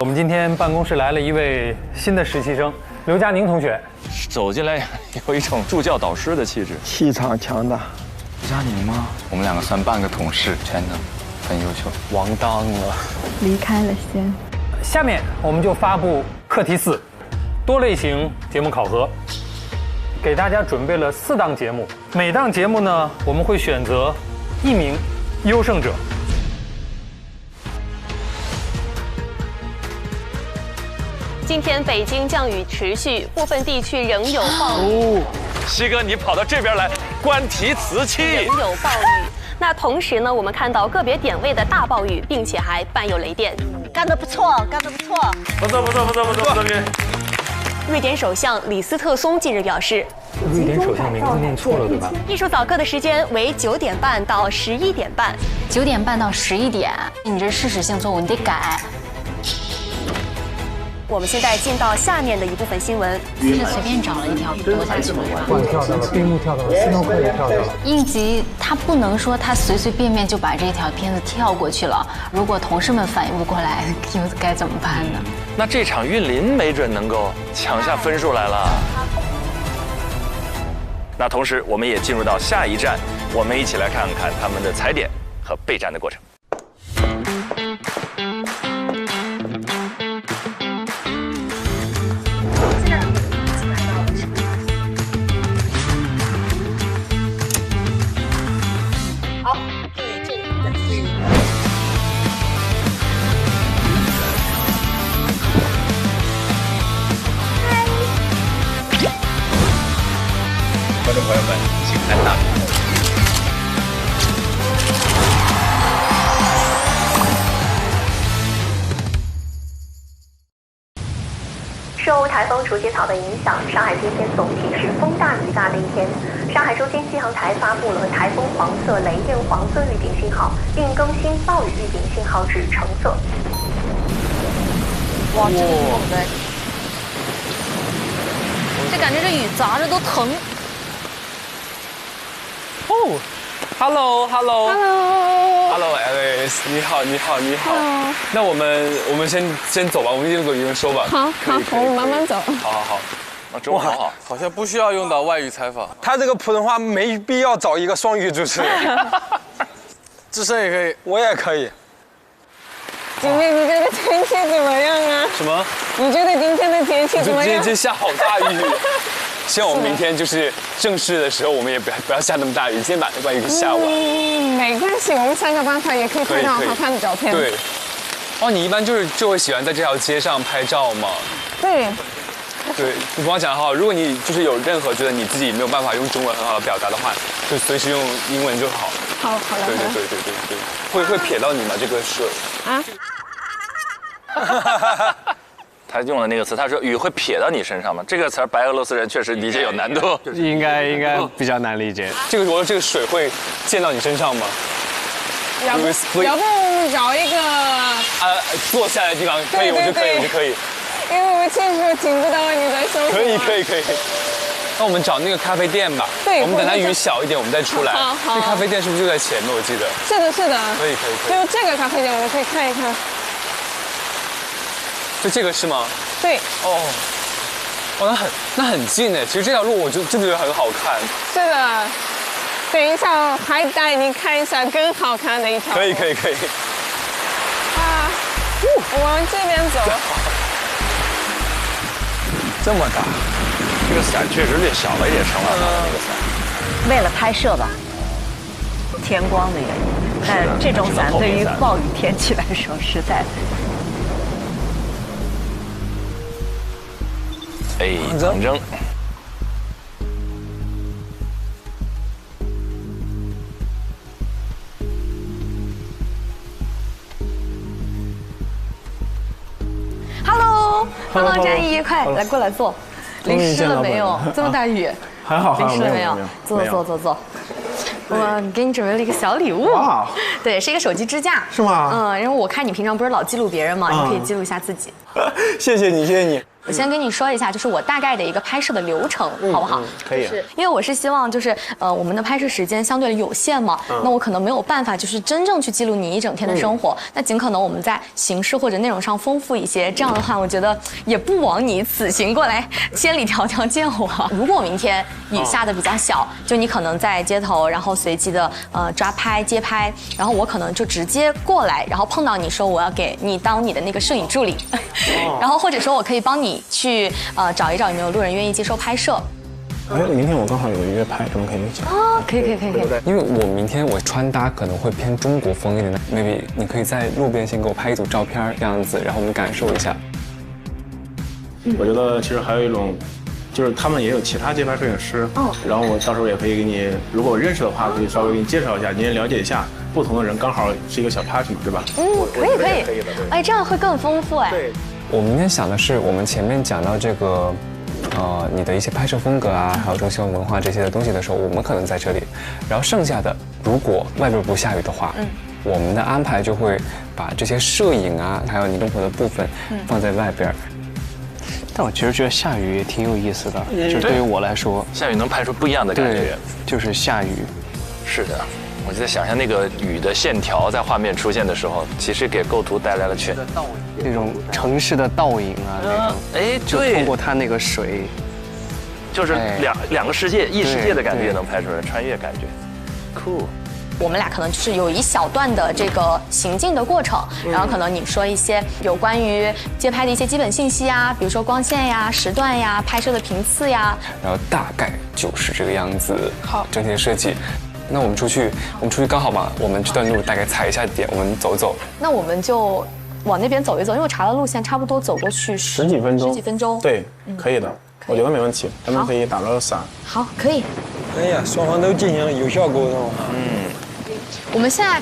我们今天办公室来了一位新的实习生，刘佳宁同学。走进来有一种助教导师的气质，气场强大。佳宁吗？我们两个算半个同事，真的很优秀。王当了，离开了先。下面我们就发布课题4，多类型节目考核，给大家准备了4档节目，每档节目呢，我们会选择1名优胜者。今天北京降雨持续，部分地区仍有暴雨。西哥，你跑到这边来，观题瓷器。仍有暴雨。那同时呢，我们看到个别点位的大暴雨，并且还伴有雷电。干得不错，干得不错。不错。瑞典首相李斯特松近日表示，瑞典首相名字念错了对吧？艺术早课的时间为9点半到11点半。9点半到11点，你这事实性错误，你得改。我们现在进到下面的一部分新闻。是随便找了一条夺下去了是吧？冠跳到了，冰木跳到了，斯诺克也跳到了。应急他不能说他随随便便就把这条片子跳过去了。如果同事们反应不过来，又该怎么办呢？那这场韵林没准能够抢下分数来了。那同时，我们也进入到下一站，我们一起来看看他们的踩点和备战的过程。观众朋友们，请看大屏幕。受台风除节草的影响，上海今天总体是风大雨大的一天。上海中心气象台发布了台风黄色、雷电黄色预警信号，并更新暴雨预警信号至橙色。哇，这个雨猛的，这感觉这雨砸着都疼。哦 ，Hello Alice， 你好。那我们先走吧，我们一个说吧。好，我们慢慢走。好。中文好，好像不需要用到外语采访。他这个普通话没必要找一个双语主持人，智胜也可以，我也可以。今天你觉得天气怎么样啊？什么？你觉得今天的天气怎么样？今天下好大雨。希望我们明天就是正式的时候，我们也不要下那么大雨。今天把雨给下完。没关系，我们想个办法也可以拍到好看的照片。对。哦，你一般就会喜欢在这条街上拍照吗？对，你跟我讲好，如果你就是有任何觉得你自己没有办法用中文很好的表达的话，就随时用英文就好。好的。对，会撇到你吗？这个水啊？他用了那个词，他说雨会撇到你身上吗？这个词儿白俄罗斯人确实理解有难度，应该比较难理解。这个这个水会溅到你身上吗？要不找一个坐下来的地方可以，我就可以。因为我其实听不到你在说什么。可以。那我们找那个咖啡店吧。对，我们等它雨小一点，我们再出来。好。那咖啡店是不是就在前面？我记得。是的。可以。就这个咖啡店，我们可以看一看。就这个是吗？对。哦，那很近哎。其实这条路我就真的觉得很好看。是的。等一下，还带你看一下更好看的一条。可以。啊，我往这边走。这么大，这个伞确实略小了一点，陈老师那个伞。为了拍摄吧，天光的原因。但这种伞对于暴雨天气来说，实在。长征。Hello， 战役愉快，来过来坐。淋湿了没有？这么大雨，还好，淋湿了没有？坐。我给你准备了一个小礼物。哇，对，是一个手机支架。是吗？因为我看你平常不是老记录别人吗？你可以记录一下自己。谢谢你。我先跟你说一下，就是我大概的一个拍摄的流程，好不好？可以。因为我是希望就是我们的拍摄时间相对有限嘛，那我可能没有办法就是真正去记录你一整天的生活，那尽可能我们在形式或者内容上丰富一些，这样的话我觉得也不枉你此行过来千里迢迢见我。如果明天雨下的比较小，就你可能在街头，然后随机的抓拍街拍，然后我可能就直接过来，然后碰到你说我要给你当你的那个摄影助理，然后或者说我可以帮你去找一找有没有路人愿意接受拍摄。哎，明天我刚好有个约拍，咱们可以一起。哦，可以。因为我明天我穿搭可能会偏中国风一点的 ，maybe 你可以在路边先给我拍一组照片这样子，然后我们感受一下。我觉得其实还有一种，就是他们也有其他街拍摄影师，然后我到时候也可以给你，如果我认识的话，可以稍微给你介绍一下，你也了解一下不同的人，刚好是一个小 party 嘛，对吧？可以。哎，这样会更丰富哎。对。我明天想的是，我们前面讲到这个。你的一些拍摄风格啊，还有中西文化这些的东西的时候，我们可能在这里，然后剩下的如果外边不下雨的话，我们的安排就会把这些摄影啊，还有你动活的部分放在外边。但我其实觉得下雨也挺有意思的，就对于我来说，下雨能拍出不一样的感觉。就是下雨。是的，我就在想象那个雨的线条在画面出现的时候，其实给构图带来了那种城市的倒影啊，那种，哎，就通过它那个水，就是两个世界，异世界的感觉也能拍出来，穿越感觉 ，cool。我们俩可能就是有一小段的这个行进的过程，然后可能你说一些有关于街拍的一些基本信息啊，比如说光线呀、时段呀、拍摄的频次呀，然后大概就是这个样子。好，整体的设计。那我们出去刚好嘛，我们这段路大概踩一下点，我们走走。那我们就往那边走一走，因为我查了路线，差不多走过去十几分钟。对，可以的，我觉得没问题。咱们可以打个伞。好，可以。哎呀，双方都进行了有效沟通。我们现在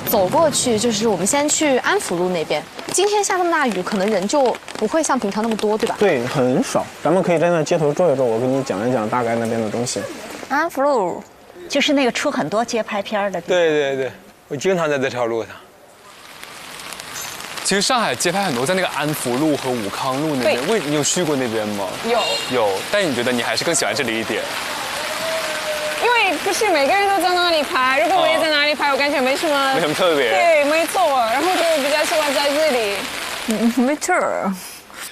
走过去，就是我们先去安福路那边。今天下这么大雨，可能人就不会像平常那么多，对吧？对，很少。咱们可以在那街头转一转，我给你讲一讲大概那边的东西。安福路。就是那个出很多街拍片的地方。对，我经常在这条路上。其实上海街拍很多在那个安福路和武康路那边，你有去过那边吗？有，但你觉得你还是更喜欢这里一点？因为不是每个人都在那里拍，如果我也在那里拍，我感觉没什么特别。对，没错，然后就比较喜欢在这里。没错。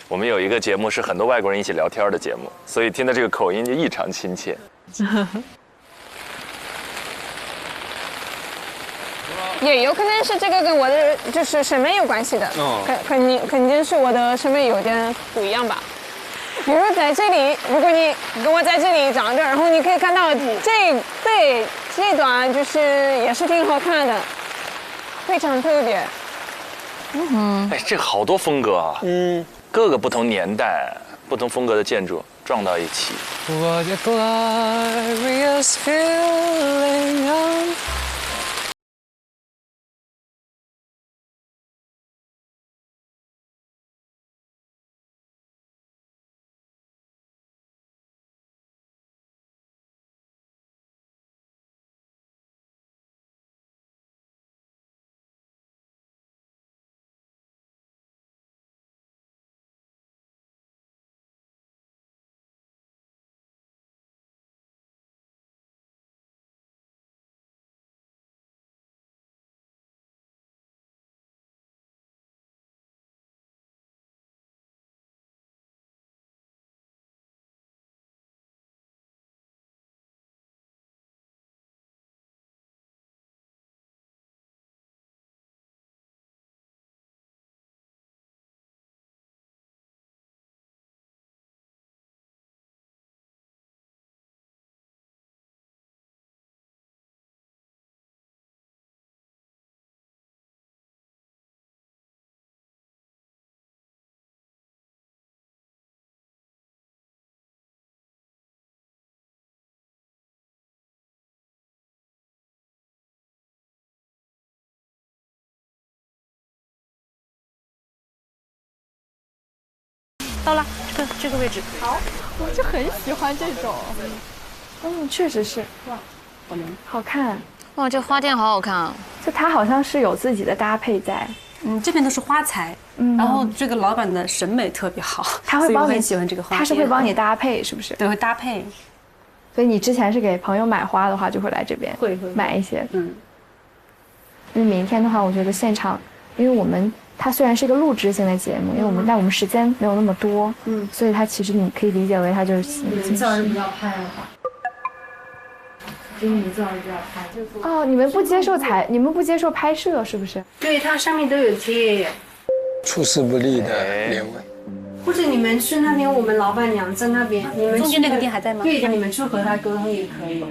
我们有一个节目是很多外国人一起聊天的节目，所以听的这个口音就异常亲切。也有可能是这个跟我的就是审美有关系的，肯定是我的审美有点不一样吧。比如在这里，如果你跟我在这里站着，然后你可以看到这段就是也是挺好看的，非常特别。哎，这个好多风格啊，各个不同年代、不同风格的建筑撞到一起。What a glorious feeling。到了，这个位置。好，我就很喜欢这种。确实是。哇，好看。哇，这花店好好看啊！就它好像是有自己的搭配在。这边都是花材，然后这个老板的审美特别好，他会帮你很喜欢这个花，他是会帮你搭配，是不是？对，会搭配。所以你之前是给朋友买花的话，就会来这边会买一些。因为明天的话，我觉得现场，因为它虽然是一个录制性的节目，因为我们时间没有那么多，所以它其实你可以理解为它就是你最好是不要拍了吧。你最好是不要拍。哦，你们不接受拍摄是不是？对，它上面都有贴。处事不利的连位。或者你们去那边，我们老板娘在那边，你们中间那个店还在吗？对，你们去和他沟通也可以的。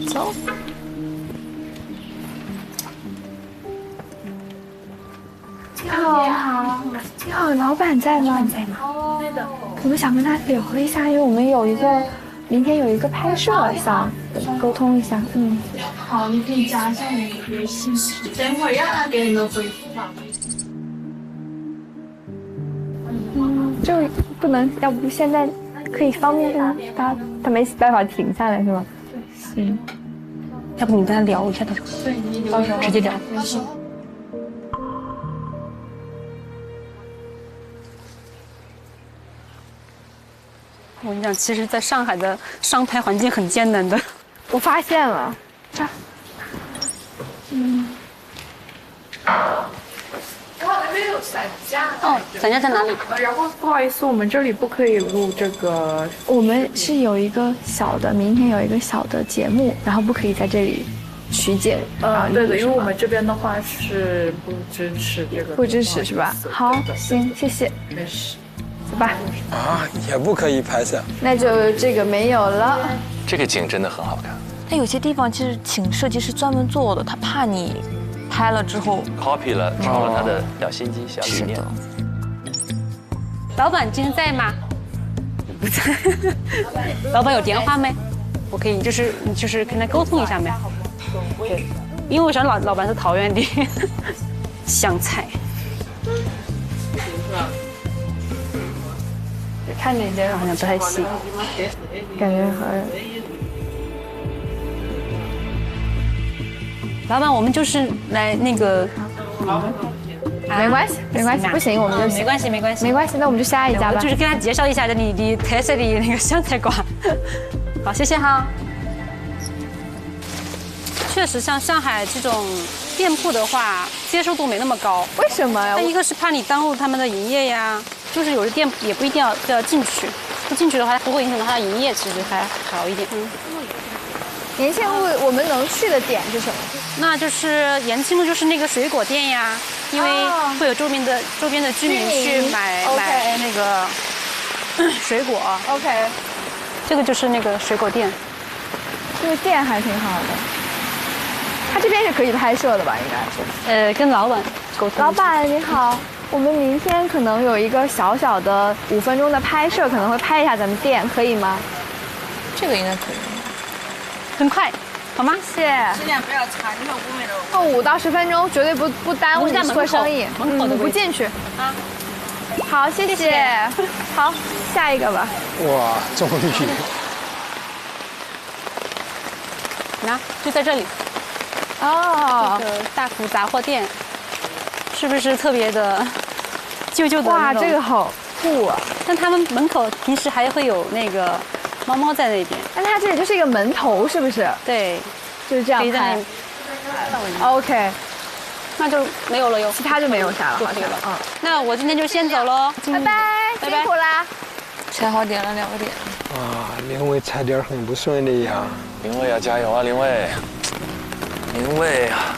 走。你好，你好，老板在吗？在的。我们想跟他聊一下，因为我们明天有一个拍摄，想沟通一下。好，你可以加一下你的微信，等会儿让他给你们回复吧。就不能，要不现在可以方便他没办法停下来是吗？行，要不你跟他聊一下，对，你直接聊。我跟你讲，其实在上海的商拍环境很艰难的。我发现了，哦，伞架在哪里？然后不好意思，我们这里不可以录这个。我们是有一个明天有一个小的节目，然后不可以在这里取景。对的，因为我们这边的话是不支持这个。不支持是吧？好，行，谢谢。没事。走吧。也不可以拍摄。那就这个没有了。这个景真的很好看。但有些地方其实请设计师专门做的，他怕你拍了之后 copy 了，抄了他的小心机、小理念。老板今天在吗？不在。老板有电话没？我可以就是跟他沟通一下没？对，因为我想老板是桃园的香菜。看哪些好像不太行，感觉很。老板，我们就是来那个。没关系，没关系，不行我们就没关系，没关系，没关系，那我们就下一家吧。就是跟他介绍一下你的特色的那个湘菜馆。好，谢谢哈。确实，像上海这种店铺的话，接受度没那么高。为什么呀？一个是怕你耽误他们的营业呀，就是有的店也不一定要进去，不进去的话，不会影响到他的营业，其实还好一点。延庆路我们能去的点是什么？那就是延庆路就是那个水果店呀，因为会有周边的居民去买那个水果。OK， 这个就是那个水果店。这个店还挺好的。他这边是可以拍摄的吧？应该是。跟老板沟通。老板你好，我们明天可能有一个小小的5分钟的拍摄，可能会拍一下咱们店，可以吗？这个应该可以。很快，好吗？谢谢。质量不要差，你看我们这。5到10分钟，绝对不耽误你做生意。我不进去。啊。好，谢谢。好，下一个吧。哇，终于。那就在这里。哦。这个大福杂货店，是不是特别的旧的？哇，这个好酷啊！但他们门口平时还会有那个。猫猫在那边，但它这里就是一个门头，是不是？对，就是这样拍。OK， 那就没有了哟，其他就没有啥了，好像。那我今天就先走喽，拜拜，辛苦啦。踩好点了2个点。啊，林伟踩点很不顺利呀。林伟要加油啊，林伟！林伟啊！